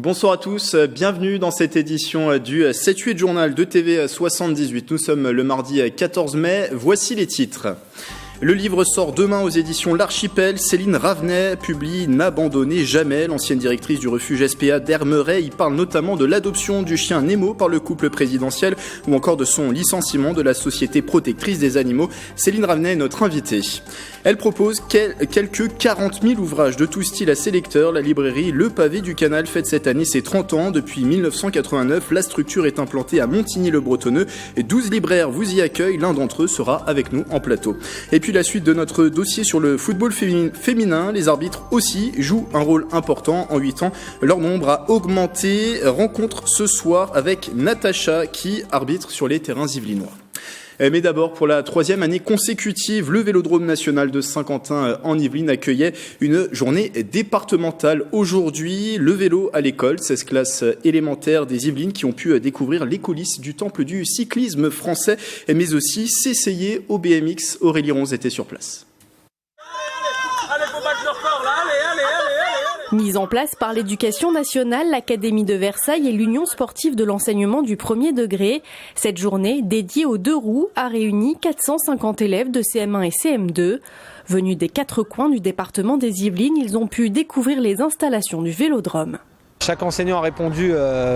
Bonsoir à tous, bienvenue dans cette édition du 7-8 journal de TV 78. Nous sommes le mardi 14 mai, voici les titres. Le livre sort demain aux éditions L'Archipel. Céline Ravenet publie N'abandonnez jamais. L'ancienne directrice du refuge SPA d'Hermeret y parle notamment de l'adoption du chien Nemo par le couple présidentiel ou encore de son licenciement de la société protectrice des animaux. Céline Ravenet est notre invitée. Elle propose quelques 40 000 ouvrages de tout style à ses lecteurs. La librairie Le Pavé du Canal fête cette année ses 30 ans. Depuis 1989, la structure est implantée à Montigny-le-Bretonneux. 12 libraires vous y accueillent. L'un d'entre eux sera avec nous en plateau. Et puis la suite de notre dossier sur le football féminin. Les arbitres aussi jouent un rôle important. En 8 ans, leur nombre a augmenté. Rencontre ce soir avec Natacha qui arbitre sur les terrains yvelinois. Mais d'abord, pour la 3e année consécutive, le Vélodrome national de Saint-Quentin en Yvelines accueillait une journée départementale. Aujourd'hui, le vélo à l'école, 16 classes élémentaires des Yvelines qui ont pu découvrir les coulisses du temple du cyclisme français, mais aussi s'essayer au BMX. Aurélie Ronze était sur place. Mise en place par l'Éducation nationale, l'Académie de Versailles et l'Union sportive de l'enseignement du premier degré, cette journée dédiée aux 2 roues a réuni 450 élèves de CM1 et CM2. Venus des 4 coins du département des Yvelines, ils ont pu découvrir les installations du Vélodrome. Chaque enseignant a répondu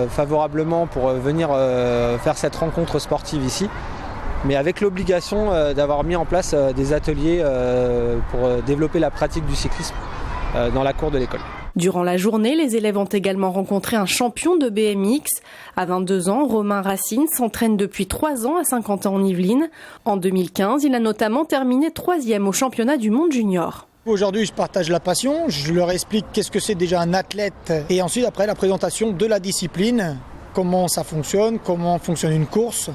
favorablement pour venir faire cette rencontre sportive ici, mais avec l'obligation d'avoir mis en place des ateliers pour développer la pratique du cyclisme dans la cour de l'école. Durant la journée, les élèves ont également rencontré un champion de BMX. À 22 ans, Romain Racine s'entraîne depuis 3 ans à Saint-Quentin en Yvelines. En 2015, il a notamment terminé 3e au championnat du monde junior. Aujourd'hui, je partage la passion, je leur explique qu'est-ce que c'est déjà un athlète et ensuite après la présentation de la discipline, comment ça fonctionne, comment fonctionne une course.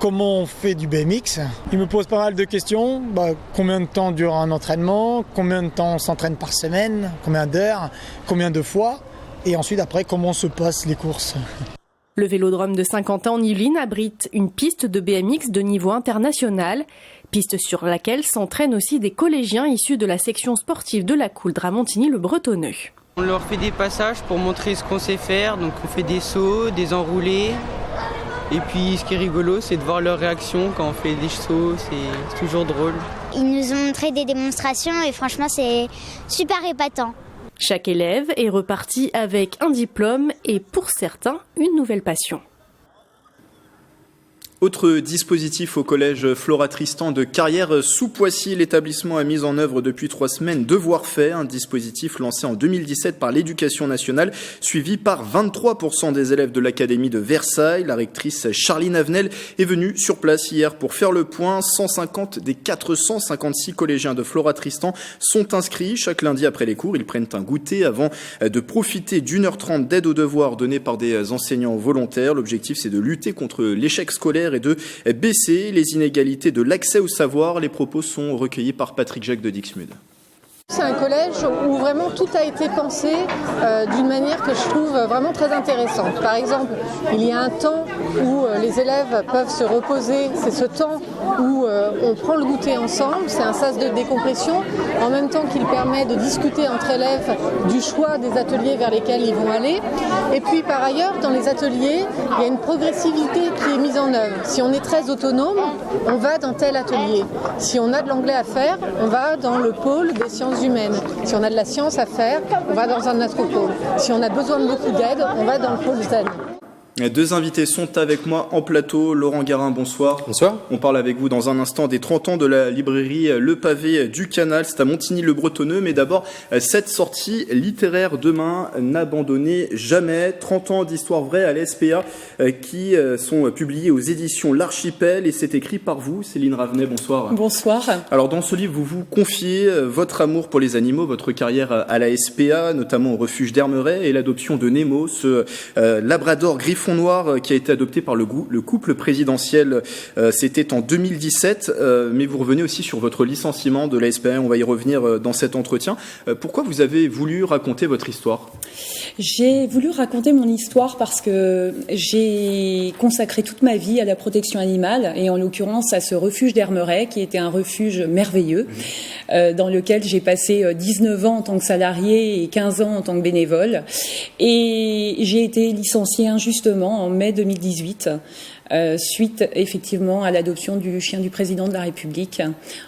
Comment on fait du BMX? Il me pose pas mal de questions. Combien de temps dure un entraînement? Combien de temps on s'entraîne par semaine? Combien d'heures? Combien de fois? Et ensuite, après, comment se passent les courses? Le Vélodrome de Saint-Quentin en Yvelines abrite une piste de BMX de niveau international. Piste sur laquelle s'entraînent aussi des collégiens issus de la section sportive de la Couldre à Montigny-le-Bretonneux. On leur fait des passages pour montrer ce qu'on sait faire. Donc on fait des sauts, des enroulés. Et puis ce qui est rigolo, c'est de voir leur réaction quand on fait des sauts, c'est toujours drôle. Ils nous ont montré des démonstrations et franchement c'est super épatant. Chaque élève est reparti avec un diplôme et pour certains, une nouvelle passion. Autre dispositif au collège Flora Tristan de Carrières-sous-Poissy. L'établissement a mis en œuvre depuis 3 semaines Devoirs faits, un dispositif lancé en 2017 par l'Éducation nationale, suivi par 23% des élèves de l'Académie de Versailles. La rectrice Charline Avenel est venue sur place hier pour faire le point. 150 des 456 collégiens de Flora Tristan sont inscrits. Chaque lundi après les cours, ils prennent un goûter avant de profiter d'1h30 d'aide aux devoirs donnée par des enseignants volontaires. L'objectif, c'est de lutter contre l'échec scolaire et de baisser les inégalités de l'accès au savoir. Les propos sont recueillis par Patrick Jacques de Dixmude. C'est un collège où vraiment tout a été pensé d'une manière que je trouve vraiment très intéressante. Par exemple, il y a un temps où les élèves peuvent se reposer, c'est ce temps où on prend le goûter ensemble, c'est un sas de décompression, en même temps qu'il permet de discuter entre élèves du choix des ateliers vers lesquels ils vont aller. Et puis par ailleurs, dans les ateliers, il y a une progressivité qui est mise en œuvre. Si on est très autonome, on va dans tel atelier. Si on a de l'anglais à faire, on va dans le pôle des sciences humaines. Si on a de la science à faire, on va dans un autre pôle. Si on a besoin de beaucoup d'aide, on va dans le pôle zen. 2 invités sont avec moi en plateau. Laurent Garin, bonsoir. Bonsoir. On parle avec vous dans un instant des 30 ans de la librairie Le Pavé du Canal. C'est à Montigny-le-Bretonneux. Mais d'abord, cette sortie littéraire demain, N'abandonnez jamais. 30 ans d'histoire vraie à l'SPA qui sont publiés aux éditions L'Archipel. Et c'est écrit par vous, Céline Ravenet. Bonsoir. Bonsoir. Alors, dans ce livre, vous vous confiez votre amour pour les animaux, votre carrière à la SPA, notamment au refuge d'Hermeret et l'adoption de Nemo, ce labrador griffon noir qui a été adopté par le couple présidentiel. C'était en 2017, mais vous revenez aussi sur votre licenciement de la SPA. On va y revenir dans cet entretien. Pourquoi vous avez voulu raconter votre histoire ? J'ai voulu raconter mon histoire parce que j'ai consacré toute ma vie à la protection animale et en l'occurrence à ce refuge d'Hermeret qui était un refuge merveilleux dans lequel j'ai passé 19 ans en tant que salarié et 15 ans en tant que bénévole. Et j'ai été licenciée injustement en mai 2018. Suite effectivement à l'adoption du chien du président de la République.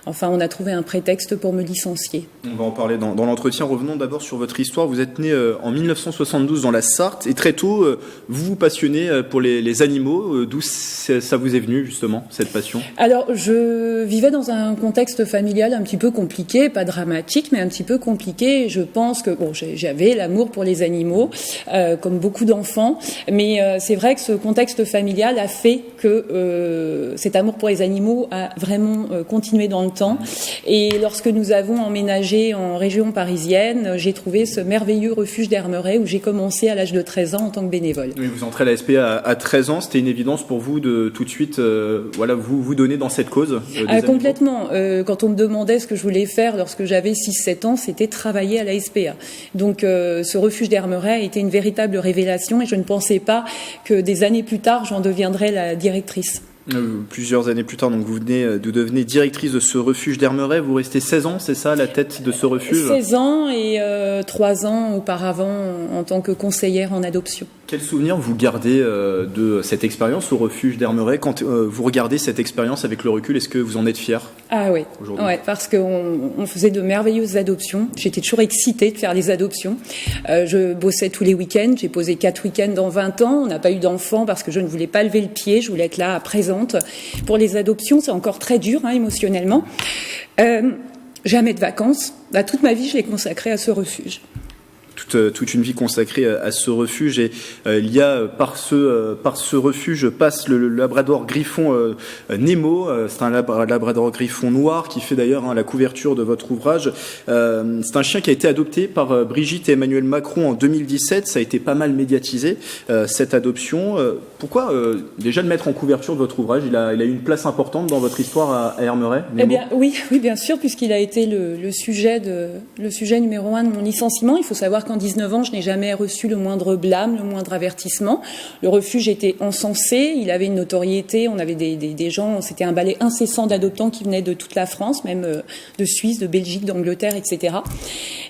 Enfin, on a trouvé un prétexte pour me licencier. On va en parler dans l'entretien. Revenons d'abord sur votre histoire. Vous êtes né en 1972 dans la Sarthe et très tôt, vous vous passionnez pour les animaux. D'où ça vous est venu justement, cette passion ? Alors, je vivais dans un contexte familial un petit peu compliqué, pas dramatique, mais un petit peu compliqué. Je pense que j'avais l'amour pour les animaux, comme beaucoup d'enfants, mais c'est vrai que ce contexte familial a fait que cet amour pour les animaux a vraiment continué dans le temps. Et lorsque nous avons emménagé en région parisienne, j'ai trouvé ce merveilleux refuge d'Hermeret où j'ai commencé à l'âge de 13 ans en tant que bénévole. Oui, vous entrez à la SPA à 13 ans, c'était une évidence pour vous de tout de suite vous donner dans cette cause complètement. Quand on me demandait ce que je voulais faire lorsque j'avais 6-7 ans, c'était travailler à la SPA. Donc ce refuge d'Hermeret a été une véritable révélation et je ne pensais pas que des années plus tard, j'en deviendrais la directrice. Plusieurs années plus tard, donc vous devenez directrice de ce refuge d'Hermeret. Vous restez 16 ans, c'est ça, à la tête de ce refuge ? 16 ans et 3 ans auparavant en tant que conseillère en adoption. Quel souvenir vous gardez de cette expérience au refuge d'Hermeret ? Quand vous regardez cette expérience avec le recul, est-ce que vous en êtes fier ? Ah oui, parce qu'on faisait de merveilleuses adoptions. J'étais toujours excitée de faire les adoptions. Je bossais tous les week-ends. J'ai posé 4 week-ends en 20 ans. On n'a pas eu d'enfants parce que je ne voulais pas lever le pied. Je voulais être là, présente. Pour les adoptions, c'est encore très dur émotionnellement. Jamais de vacances. Toute ma vie, je l'ai consacrée à ce refuge. Toute une vie consacrée à ce refuge et il y a par ce refuge passe le labrador griffon Nemo. C'est un labrador griffon noir qui fait d'ailleurs la couverture de votre ouvrage. C'est un chien qui a été adopté par Brigitte et Emmanuel Macron en 2017. Ça a été pas mal médiatisé cette adoption. Pourquoi déjà le mettre en couverture de votre ouvrage ? Il a eu une place importante dans votre histoire à Hermeret, Nemo ? Eh bien oui, bien sûr, puisqu'il a été le sujet numéro 1 de mon licenciement. Il faut savoir qu'en 19 ans, je n'ai jamais reçu le moindre blâme, le moindre avertissement. Le refuge était encensé, il avait une notoriété, on avait des gens, c'était un balai incessant d'adoptants qui venaient de toute la France, même de Suisse, de Belgique, d'Angleterre, etc.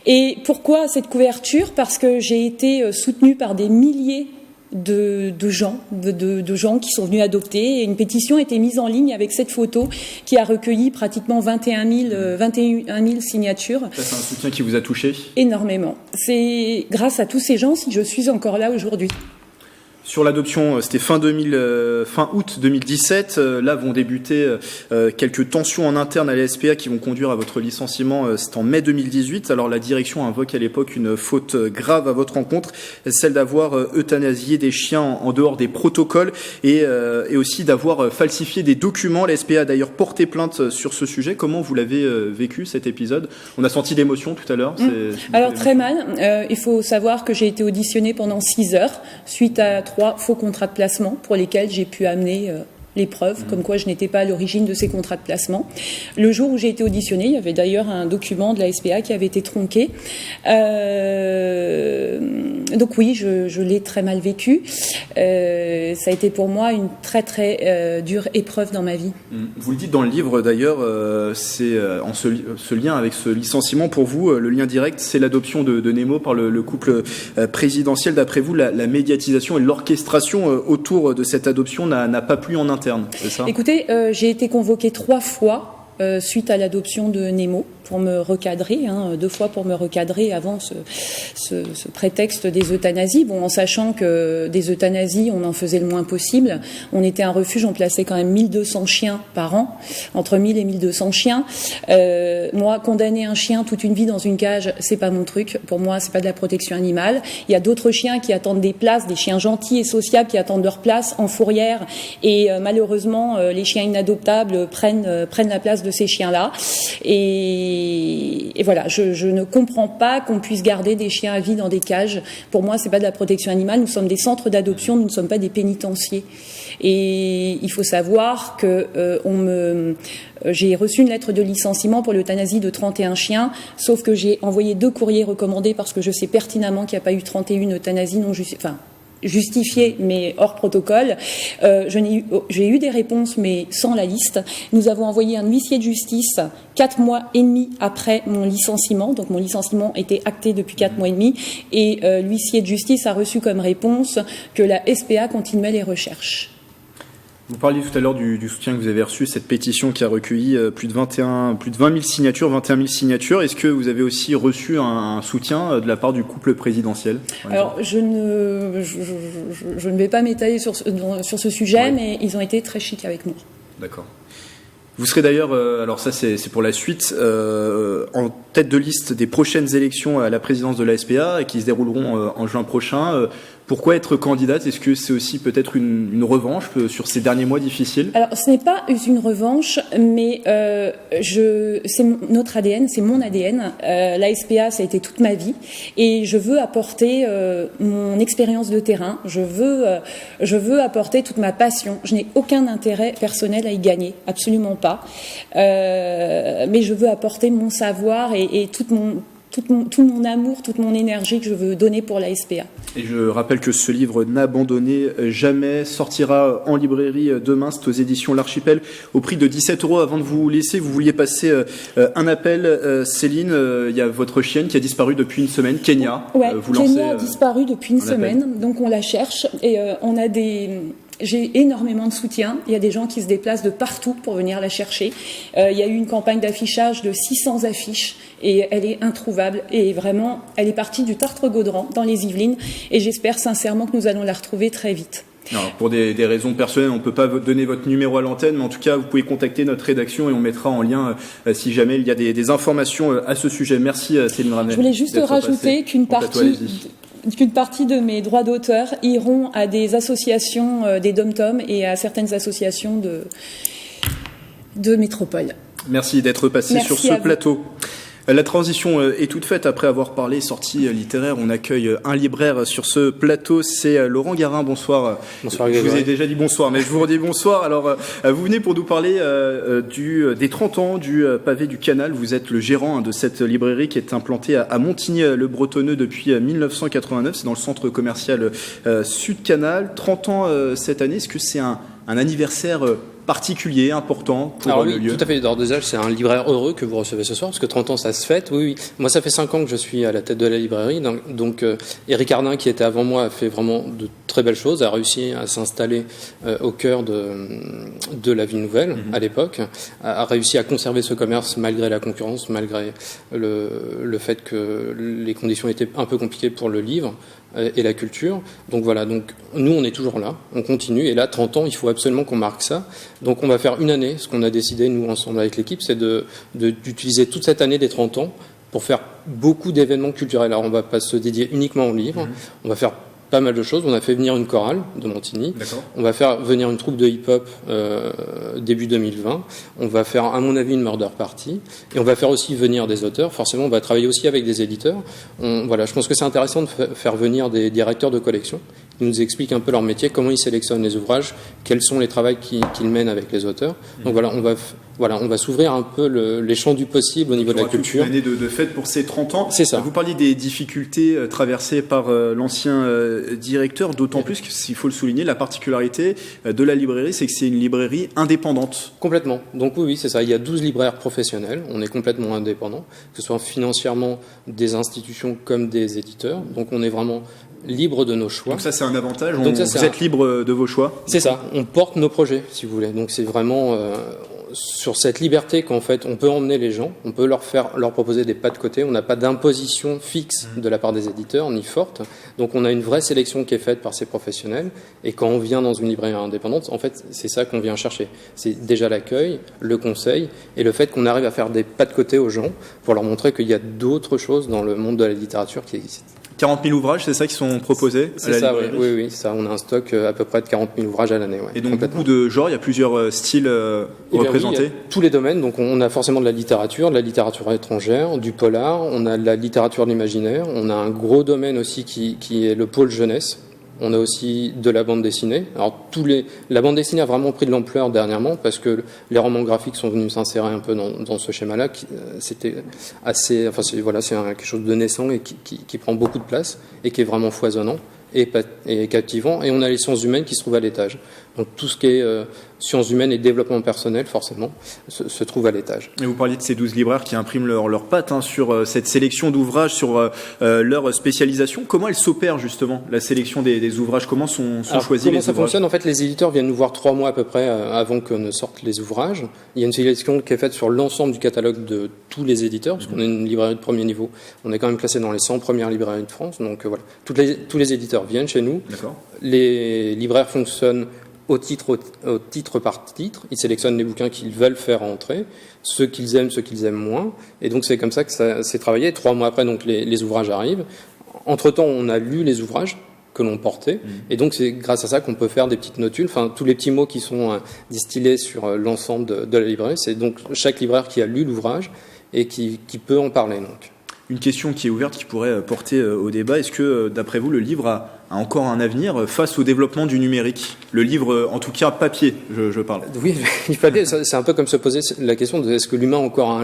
Et pourquoi cette couverture ? Parce que j'ai été soutenue par des milliers de gens qui sont venus adopter. Et une pétition a été mise en ligne avec cette photo qui a recueilli pratiquement 21 000 signatures. Ça, c'est un soutien qui vous a touché ? Énormément. C'est grâce à tous ces gens si je suis encore là aujourd'hui. Sur l'adoption, c'était fin août 2017. Là vont débuter quelques tensions en interne à la SPA qui vont conduire à votre licenciement. C'est en mai 2018. Alors la direction invoque à l'époque une faute grave à votre encontre, celle d'avoir euthanasié des chiens en dehors des protocoles et aussi d'avoir falsifié des documents. La SPA a d'ailleurs porté plainte sur ce sujet. Comment vous l'avez vécu cet épisode ? On a senti l'émotion tout à l'heure. Alors très mal. Il faut savoir que j'ai été auditionnée pendant 6 heures suite à 3 faux contrats de placement pour lesquels j'ai pu amener les preuves, comme quoi je n'étais pas à l'origine de ces contrats de placement. Le jour où j'ai été auditionnée, il y avait d'ailleurs un document de la SPA qui avait été tronqué. Donc oui, je l'ai très mal vécu. Ça a été pour moi une très très dure épreuve dans ma vie. Vous le dites dans le livre d'ailleurs, c'est en ce lien avec ce licenciement pour vous, le lien direct, c'est l'adoption de Nemo par le couple présidentiel. D'après vous, la médiatisation et l'orchestration autour de cette adoption n'a pas plu en interne, c'est ça ? Écoutez, j'ai été convoquée 3 fois suite à l'adoption de Nemo pour me recadrer, 2 fois pour me recadrer avant ce prétexte des euthanasies. Bon, en sachant que des euthanasies, on en faisait le moins possible. On était un refuge, on plaçait quand même 1200 chiens par an, entre 1000 et 1200 chiens. Moi, condamner un chien toute une vie dans une cage, c'est pas mon truc. Pour moi, c'est pas de la protection animale. Il y a d'autres chiens qui attendent des places, des chiens gentils et sociables qui attendent leur place en fourrière. Et malheureusement, les chiens inadoptables prennent la place de de ces chiens-là. Et voilà, je ne comprends pas qu'on puisse garder des chiens à vie dans des cages. Pour moi, c'est pas de la protection animale. Nous sommes des centres d'adoption, nous ne sommes pas des pénitenciers. Et il faut savoir que j'ai reçu une lettre de licenciement pour l'euthanasie de 31 chiens, sauf que j'ai envoyé 2 courriers recommandés parce que je sais pertinemment qu'il n'y a pas eu 31 euthanasies justifiées, mais hors protocole. J'ai eu des réponses, mais sans la liste. Nous avons envoyé un huissier de justice 4 mois et demi après mon licenciement. Donc mon licenciement était acté depuis 4 mois et demi. Et l'huissier de justice a reçu comme réponse que la SPA continuait les recherches. Vous parliez tout à l'heure du soutien que vous avez reçu, cette pétition qui a recueilli plus de 20 000 signatures, 21 000 signatures. Est-ce que vous avez aussi reçu un soutien de la part du couple présidentiel? Alors, je ne vais pas m'étaler sur ce sujet, mais ils ont été très chics avec moi. D'accord. Vous serez d'ailleurs, alors ça c'est pour la suite, en tête de liste des prochaines élections à la présidence de la SPA qui se dérouleront en juin prochain. Pourquoi être candidate? Est-ce que c'est aussi peut-être une revanche sur ces derniers mois difficiles? Alors, ce n'est pas une revanche, mais c'est notre ADN, c'est mon ADN. La SPA, ça a été toute ma vie, et je veux apporter mon expérience de terrain. Je veux apporter toute ma passion. Je n'ai aucun intérêt personnel à y gagner, absolument pas. Mais je veux apporter mon savoir et tout mon amour, toute mon énergie que je veux donner pour la SPA. Et je rappelle que ce livre N'abandonnez jamais sortira en librairie demain. C'est aux éditions L'Archipel au prix de 17 €. Avant de vous laisser, vous vouliez passer un appel. Céline, il y a votre chienne qui a disparu depuis une semaine, Kenya. Ouais, Kenya a disparu depuis une semaine, donc on la cherche et j'ai énormément de soutien. Il y a des gens qui se déplacent de partout pour venir la chercher. Il y a eu une campagne d'affichage de 600 affiches et elle est introuvable. Et vraiment, elle est partie du Tartre-Gaudran dans les Yvelines et j'espère sincèrement que nous allons la retrouver très vite. Alors, pour des raisons personnelles, on ne peut pas donner votre numéro à l'antenne, mais en tout cas, vous pouvez contacter notre rédaction et on mettra en lien si jamais il y a des informations à ce sujet. Merci Céline Ranet. Je voulais juste rajouter qu'une partie de mes droits d'auteur iront à des associations des dom-tom et à certaines associations de métropole. Merci d'être passé sur ce plateau. La transition est toute faite. Après avoir parlé sortie littéraire, on accueille un libraire sur ce plateau, c'est Laurent Garin. Bonsoir. Bonsoir. Je vous ai déjà dit bonsoir, mais je vous redis bonsoir. Alors, vous venez pour nous parler des 30 ans du pavé du Canal. Vous êtes le gérant de cette librairie qui est implantée à Montigny-le-Bretonneux depuis 1989. C'est dans le centre commercial Sud Canal. 30 ans cette année. Est-ce que c'est un anniversaire particulier, important pour le lieu? Tout à fait. D'ores déjà, c'est un libraire heureux que vous recevez ce soir, parce que 30 ans, ça se fête. Oui. Moi, ça fait 5 ans que je suis à la tête de la librairie. Donc, Éric Ardin, qui était avant moi, a fait vraiment de très belles choses, a réussi à s'installer au cœur de la ville nouvelle, à l'époque, a réussi à conserver ce commerce malgré la concurrence, malgré le fait que les conditions étaient un peu compliquées pour le livre et la culture. Donc voilà, nous on est toujours là, on continue, et là 30 ans, il faut absolument qu'on marque ça. Donc on va faire une année. Ce qu'on a décidé nous ensemble avec l'équipe, c'est d'utiliser toute cette année des 30 ans pour faire beaucoup d'événements culturels. Alors on va pas se dédier uniquement au livre, on va faire pas mal de choses. On a fait venir une chorale de Montigny. D'accord. On va faire venir une troupe de hip-hop début 2020. On va faire, à mon avis, une murder party. Et on va faire aussi venir des auteurs. Forcément, on va travailler aussi avec des éditeurs. Je pense que c'est intéressant de faire venir des directeurs de collection qui nous expliquent un peu leur métier, comment ils sélectionnent les ouvrages, quels sont les travaux qu'ils mènent avec les auteurs. Donc on va s'ouvrir un peu les champs du possible au niveau de la culture. Une année de fête pour ces 30 ans. C'est ça. Vous parliez des difficultés traversées par l'ancien directeur, d'autant plus qu'il faut le souligner, la particularité de la librairie, c'est que c'est une librairie indépendante. Complètement. Donc oui, c'est ça. Il y a 12 libraires professionnels. On est complètement indépendant, que ce soit financièrement des institutions comme des éditeurs. Donc on est vraiment libre de nos choix. Donc ça, c'est un avantage. Vous êtes libre de vos choix. C'est ça. On porte nos projets, si vous voulez. Donc c'est vraiment sur cette liberté qu'en fait on peut emmener les gens, on peut leur proposer des pas de côté. On n'a pas d'imposition fixe de la part des éditeurs, ni forte. Donc on a une vraie sélection qui est faite par ces professionnels. Et quand on vient dans une librairie indépendante, en fait, c'est ça qu'on vient chercher. C'est déjà l'accueil, le conseil et le fait qu'on arrive à faire des pas de côté aux gens pour leur montrer qu'il y a d'autres choses dans le monde de la littérature qui existent. 40 000 ouvrages, c'est ça qui sont proposés à la librairie ? Oui, ça. On a un stock à peu près de 40 000 ouvrages à l'année. Ouais, et donc beaucoup de genres, il y a plusieurs styles représentés. Oui, tous les domaines. Donc on a forcément de la littérature étrangère, du polar, on a de la littérature de l'imaginaire, on a un gros domaine aussi qui est le pôle jeunesse. On a aussi de la bande dessinée. Alors la bande dessinée a vraiment pris de l'ampleur dernièrement parce que les romans graphiques sont venus s'insérer un peu dans ce schéma-là. C'était assez, c'est quelque chose de naissant et qui prend beaucoup de place et qui est vraiment foisonnant et captivant. Et on a les sciences humaines qui se trouvent à l'étage. Donc tout ce qui est sciences humaines et développement personnel, forcément, se trouve à l'étage. Et vous parliez de ces 12 libraires qui impriment leurs pattes sur cette sélection d'ouvrages, sur leur spécialisation. Comment elle s'opère justement, la sélection des ouvrages ? Comment sont choisis les ouvrages ? Comment ça fonctionne ? En fait, les éditeurs viennent nous voir 3 mois à peu près avant que ne sortent les ouvrages. Il y a une sélection qui est faite sur l'ensemble du catalogue de tous les éditeurs, parce qu'on est une librairie de premier niveau. On est quand même classé dans les 100 premières librairies de France. Donc voilà, tous les éditeurs viennent chez nous. D'accord. Les libraires fonctionnent au titre par titre. Ils sélectionnent les bouquins qu'ils veulent faire entrer, ceux qu'ils aiment moins. Et donc c'est comme ça que ça s'est travaillé. 3 mois après, donc les ouvrages arrivent. Entre-temps, on a lu les ouvrages que l'on portait. Et donc c'est grâce à ça qu'on peut faire des petites notules. Enfin, tous les petits mots qui sont distillés sur l'ensemble de la librairie. C'est donc chaque libraire qui a lu l'ouvrage et qui peut en parler. Donc. Une question qui est ouverte, qui pourrait porter au débat. Est-ce que, d'après vous, le livre a encore un avenir face au développement du numérique ? Le livre, en tout cas papier, je parle. Oui, le papier, c'est un peu comme se poser la question de est-ce que l'humain a encore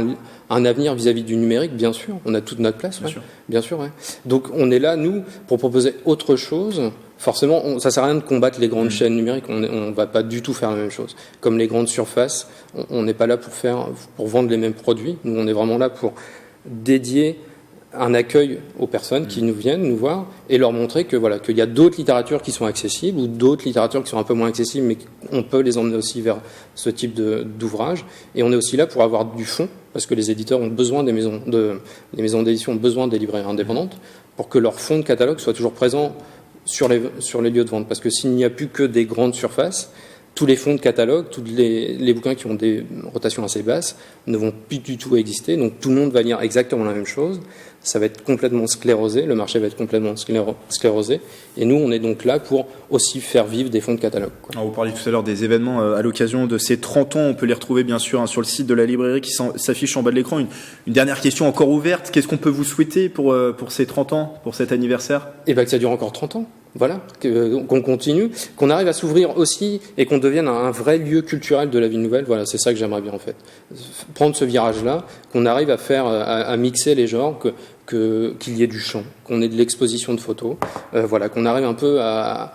un avenir vis-à-vis du numérique ? Bien sûr, on a toute notre place. Bien sûr. Donc on est là, nous, pour proposer autre chose. Forcément, ça sert à rien de combattre les grandes chaînes numériques. On va pas du tout faire la même chose. Comme les grandes surfaces, on n'est pas là pour vendre les mêmes produits. Nous, on est vraiment là pour dédier un accueil aux personnes qui nous viennent nous voir et leur montrer qu'il y a d'autres littératures qui sont accessibles ou d'autres littératures qui sont un peu moins accessibles, mais on peut les emmener aussi vers ce type d'ouvrage. Et on est aussi là pour avoir du fond, parce que les éditeurs ont besoin les maisons d'édition ont besoin des librairies indépendantes pour que leur fond de catalogue soit toujours présent sur les lieux de vente. Parce que s'il n'y a plus que des grandes surfaces, tous les fonds de catalogue, tous les bouquins qui ont des rotations assez basses ne vont plus du tout exister. Donc tout le monde va lire exactement la même chose. Ça va être complètement sclérosé, le marché va être complètement sclérosé. Et nous, on est donc là pour aussi faire vivre des fonds de catalogue. Alors, vous parliez tout à l'heure des événements à l'occasion de ces 30 ans. On peut les retrouver bien sûr sur le site de la librairie qui s'affiche en bas de l'écran. Une dernière question encore ouverte. Qu'est-ce qu'on peut vous souhaiter pour ces 30 ans, pour cet anniversaire ? Que ça dure encore 30 ans. Voilà, qu'on continue, qu'on arrive à s'ouvrir aussi et qu'on devienne un vrai lieu culturel de la ville nouvelle. Voilà, c'est ça que j'aimerais bien en fait. Prendre ce virage-là, qu'on arrive à faire, à mixer les genres, qu'il y ait du chant, qu'on ait de l'exposition de photos, qu'on arrive un peu à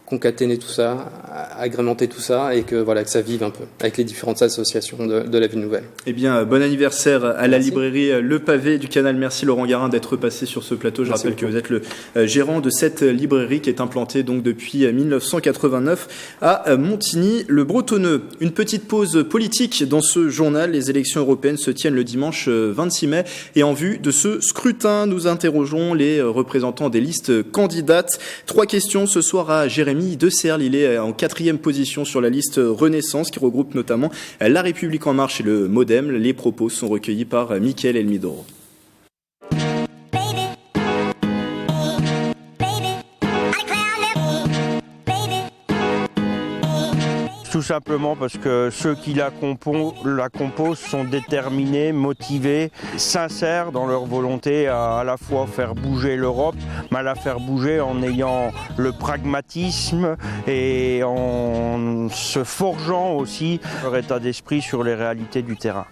concaténer tout ça, à agrémenter tout ça et que ça vive un peu avec les différentes associations de la ville nouvelle. Eh bien, bon anniversaire à la librairie Le Pavé du Canal. Merci Laurent Garin d'être passé sur ce plateau. Je rappelle que vous êtes le gérant de cette librairie qui est implantée donc depuis 1989 à Montigny-le-Bretonneux. Une petite pause politique dans ce journal. Les élections européennes se tiennent le dimanche 26 mai et en vue de ce scrutin, nous interrogeons les représentants des listes candidates. 3 questions ce soir à Jérémy de Serle. Il est en 4e position sur la liste Renaissance qui regroupe notamment La République En Marche et le MoDem. Les propos sont recueillis par Mickaël Elmidoro. Tout simplement parce que ceux qui la composent sont déterminés, motivés, sincères dans leur volonté à la fois faire bouger l'Europe, mais à la faire bouger en ayant le pragmatisme et en se forgeant aussi leur état d'esprit sur les réalités du terrain.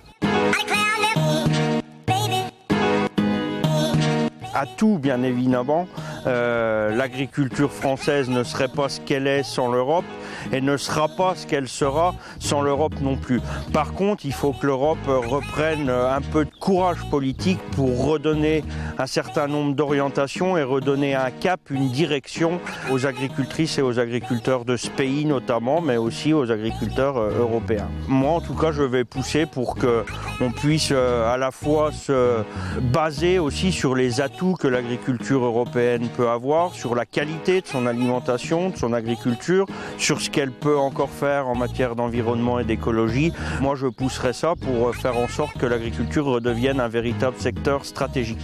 Atout, bien évidemment, l'agriculture française ne serait pas ce qu'elle est sans l'Europe et ne sera pas ce qu'elle sera sans l'Europe non plus. Par contre, il faut que l'Europe reprenne un peu de courage politique pour redonner un certain nombre d'orientations et redonner un cap, une direction aux agricultrices et aux agriculteurs de ce pays notamment, mais aussi aux agriculteurs européens. Moi, en tout cas, je vais pousser pour qu'on puisse à la fois se baser aussi sur les atouts que l'agriculture européenne peut avoir, sur la qualité de son alimentation, de son agriculture, sur ce qu'elle peut encore faire en matière d'environnement et d'écologie. Moi, je pousserai ça pour faire en sorte que l'agriculture redevienne un véritable secteur stratégique.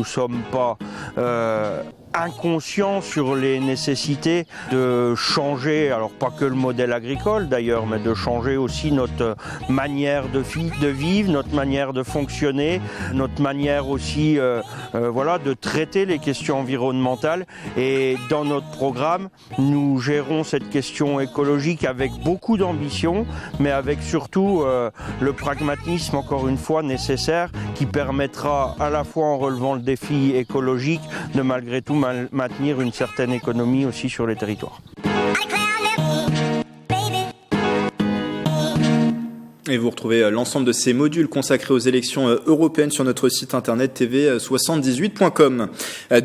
nous sommes pas inconscients sur les nécessités de changer, alors pas que le modèle agricole d'ailleurs, mais de changer aussi notre manière de vivre, notre manière de fonctionner, notre manière aussi de traiter les questions environnementales. Et dans notre programme, nous gérons cette question écologique avec beaucoup d'ambition, mais avec surtout le pragmatisme, encore une fois, nécessaire, qui permettra à la fois en relevant le défi écologique de malgré tout maintenir une certaine économie aussi sur les territoires. Et vous retrouvez l'ensemble de ces modules consacrés aux élections européennes sur notre site internet tv78.com.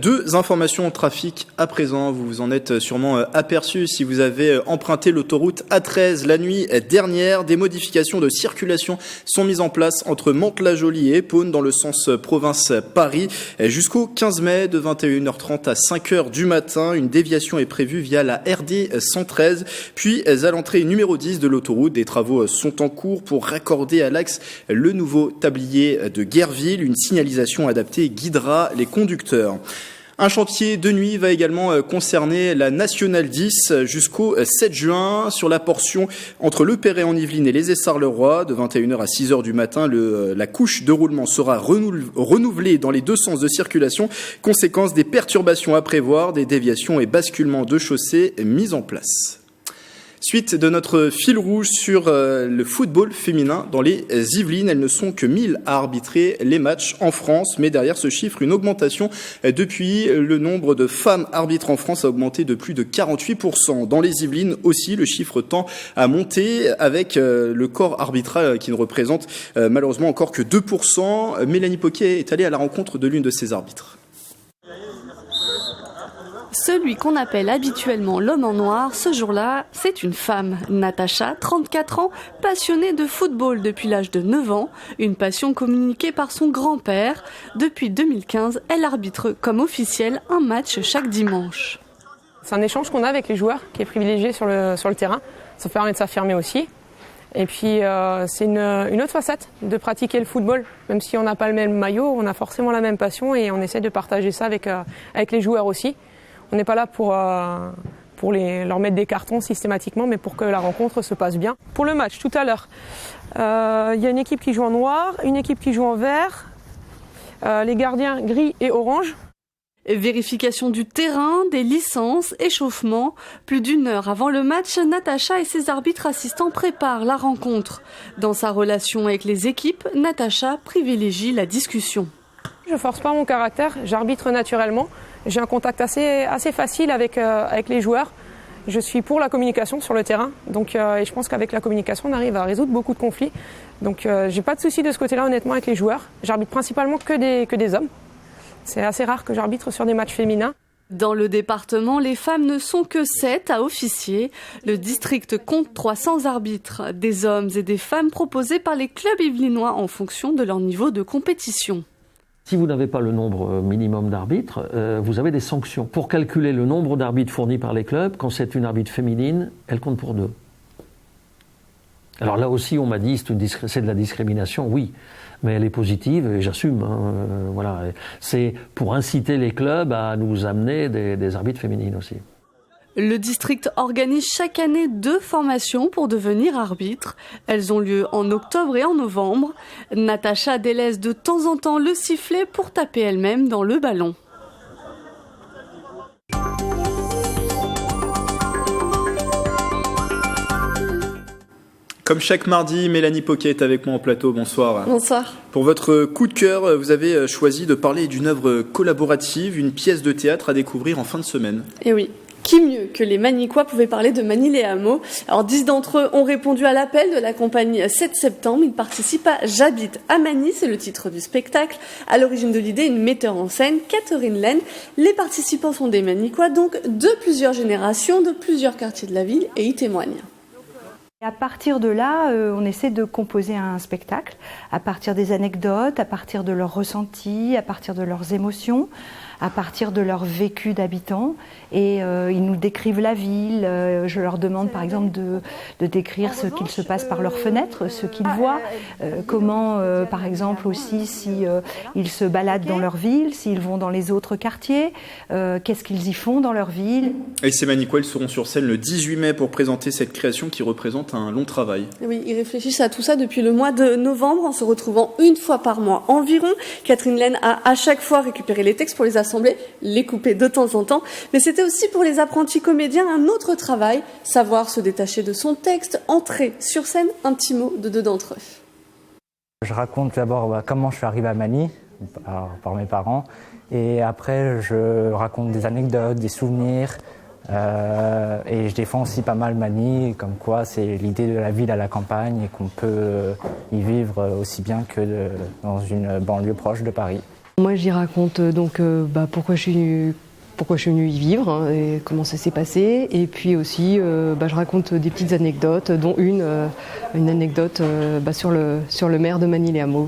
Deux informations trafic à présent. Vous vous en êtes sûrement aperçu si vous avez emprunté l'autoroute A13 la nuit dernière. Des modifications de circulation sont mises en place entre Mantes-la-Jolie et Épône dans le sens province-Paris. Jusqu'au 15 mai de 21h30 à 5h du matin. Une déviation est prévue via la RD 113. Puis à l'entrée numéro 10 de l'autoroute, des travaux sont en cours pour raccorder à l'axe le nouveau tablier de Guerville. Une signalisation adaptée guidera les conducteurs. Un chantier de nuit va également concerner la Nationale 10 jusqu'au 7 juin sur la portion entre Le Perret-en-Yvelines et les Essarts-le-Roi. De 21h à 6h du matin, la couche de roulement sera renouvelée dans les deux sens de circulation. Conséquence des perturbations à prévoir, des déviations et basculements de chaussée mis en place. Suite de notre fil rouge sur le football féminin dans les Yvelines. Elles ne sont que 1000 à arbitrer les matchs en France, mais derrière ce chiffre, une augmentation depuis. Le nombre de femmes arbitres en France a augmenté de plus de 48%. Dans les Yvelines aussi, le chiffre tend à monter avec le corps arbitral qui ne représente malheureusement encore que 2%. Mélanie Poquet est allée à la rencontre de l'une de ces arbitres. Celui qu'on appelle habituellement l'homme en noir, ce jour-là, c'est une femme. Natacha, 34 ans, passionnée de football depuis l'âge de 9 ans, une passion communiquée par son grand-père. Depuis 2015, elle arbitre comme officielle un match chaque dimanche. C'est un échange qu'on a avec les joueurs qui est privilégié sur le terrain. Ça permet de s'affirmer aussi. Et puis c'est une autre facette de pratiquer le football. Même si on n'a pas le même maillot, on a forcément la même passion et on essaie de partager ça avec les joueurs aussi. On n'est pas là pour leur mettre des cartons systématiquement, mais pour que la rencontre se passe bien. Pour le match, tout à l'heure, il y a une équipe qui joue en noir, une équipe qui joue en vert, les gardiens gris et orange. Vérification du terrain, des licences, échauffement. Plus d'une heure avant le match, Natacha et ses arbitres assistants préparent la rencontre. Dans sa relation avec les équipes, Natacha privilégie la discussion. Je ne force pas mon caractère, j'arbitre naturellement. J'ai un contact assez facile avec les joueurs. Je suis pour la communication sur le terrain. Donc, et je pense qu'avec la communication, on arrive à résoudre beaucoup de conflits. Donc, j'ai pas de souci de ce côté-là, honnêtement, avec les joueurs. J'arbitre principalement que des hommes. C'est assez rare que j'arbitre sur des matchs féminins. Dans le département, les femmes ne sont que 7 à officier. Le district compte 300 arbitres, des hommes et des femmes proposés par les clubs yvelinois en fonction de leur niveau de compétition. Si vous n'avez pas le nombre minimum d'arbitres, vous avez des sanctions. Pour calculer le nombre d'arbitres fournis par les clubs, quand c'est une arbitre féminine, elle compte pour 2. Alors là aussi, on m'a dit c'est de la discrimination, oui, mais elle est positive et j'assume. Voilà. C'est pour inciter les clubs à nous amener des arbitres féminines aussi. Le district organise chaque année 2 formations pour devenir arbitre. Elles ont lieu en octobre et en novembre. Natacha délaisse de temps en temps le sifflet pour taper elle-même dans le ballon. Comme chaque mardi, Mélanie Poquet est avec moi en plateau. Bonsoir. Bonsoir. Pour votre coup de cœur, vous avez choisi de parler d'une œuvre collaborative, une pièce de théâtre à découvrir en fin de semaine. Eh oui. Qui mieux que les Magnicois pouvaient parler de Manille-les-Hameaux ? Alors 10 d'entre eux ont répondu à l'appel de la compagnie 7 septembre. Ils participent à J'habite à Magny, c'est le titre du spectacle. À l'origine de l'idée, une metteur en scène, Catherine Laine. Les participants sont des Magnicois, donc de plusieurs générations, de plusieurs quartiers de la ville, et y témoignent. À partir de là, on essaie de composer un spectacle, à partir des anecdotes, à partir de leurs ressentis, à partir de leurs émotions, à partir de leur vécu d'habitants et ils nous décrivent la ville. Je leur demande par exemple de décrire ce qu'il se passe par leurs fenêtres, ce qu'ils voient, comment par exemple aussi si ils se baladent dans leur ville, s'ils vont dans les autres quartiers, qu'est-ce qu'ils y font dans leur ville. Et ces Manicouais seront sur scène le 18 mai pour présenter cette création qui représente un long travail. Oui, ils réfléchissent à tout ça depuis le mois de novembre en se retrouvant une fois par mois environ. Catherine Laine a à chaque fois récupéré les textes pour les assembler, les couper de temps en temps. Mais c'était aussi pour les apprentis comédiens un autre travail, savoir se détacher de son texte, entrer sur scène. Un petit mot de deux d'entre eux. Je raconte d'abord comment je suis arrivé à Manille, par mes parents. Et après, je raconte des anecdotes, des souvenirs. Et je défends aussi pas mal Manille, comme quoi c'est l'idée de la ville à la campagne et qu'on peut y vivre aussi bien que dans une banlieue proche de Paris. Moi j'y raconte donc pourquoi je suis venue y vivre et comment ça s'est passé. Et puis aussi je raconte des petites anecdotes, dont une anecdote sur le maire de Manille-les-Hameaux.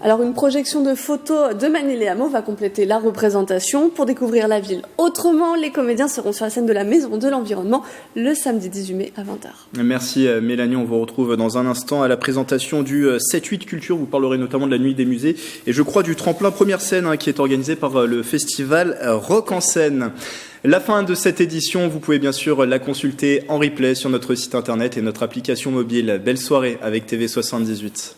Alors une projection de photos de Manille-les-Hameaux va compléter la représentation. Pour découvrir la ville autrement, les comédiens seront sur la scène de la Maison de l'Environnement le samedi 18 mai à 20h. Merci Mélanie, on vous retrouve dans un instant à la présentation du 7-8 Culture. Vous parlerez notamment de la nuit des musées et je crois du tremplin première scène qui est organisé par le festival Rock en scène. La fin de cette édition, vous pouvez bien sûr la consulter en replay sur notre site internet et notre application mobile. Belle soirée avec TV78.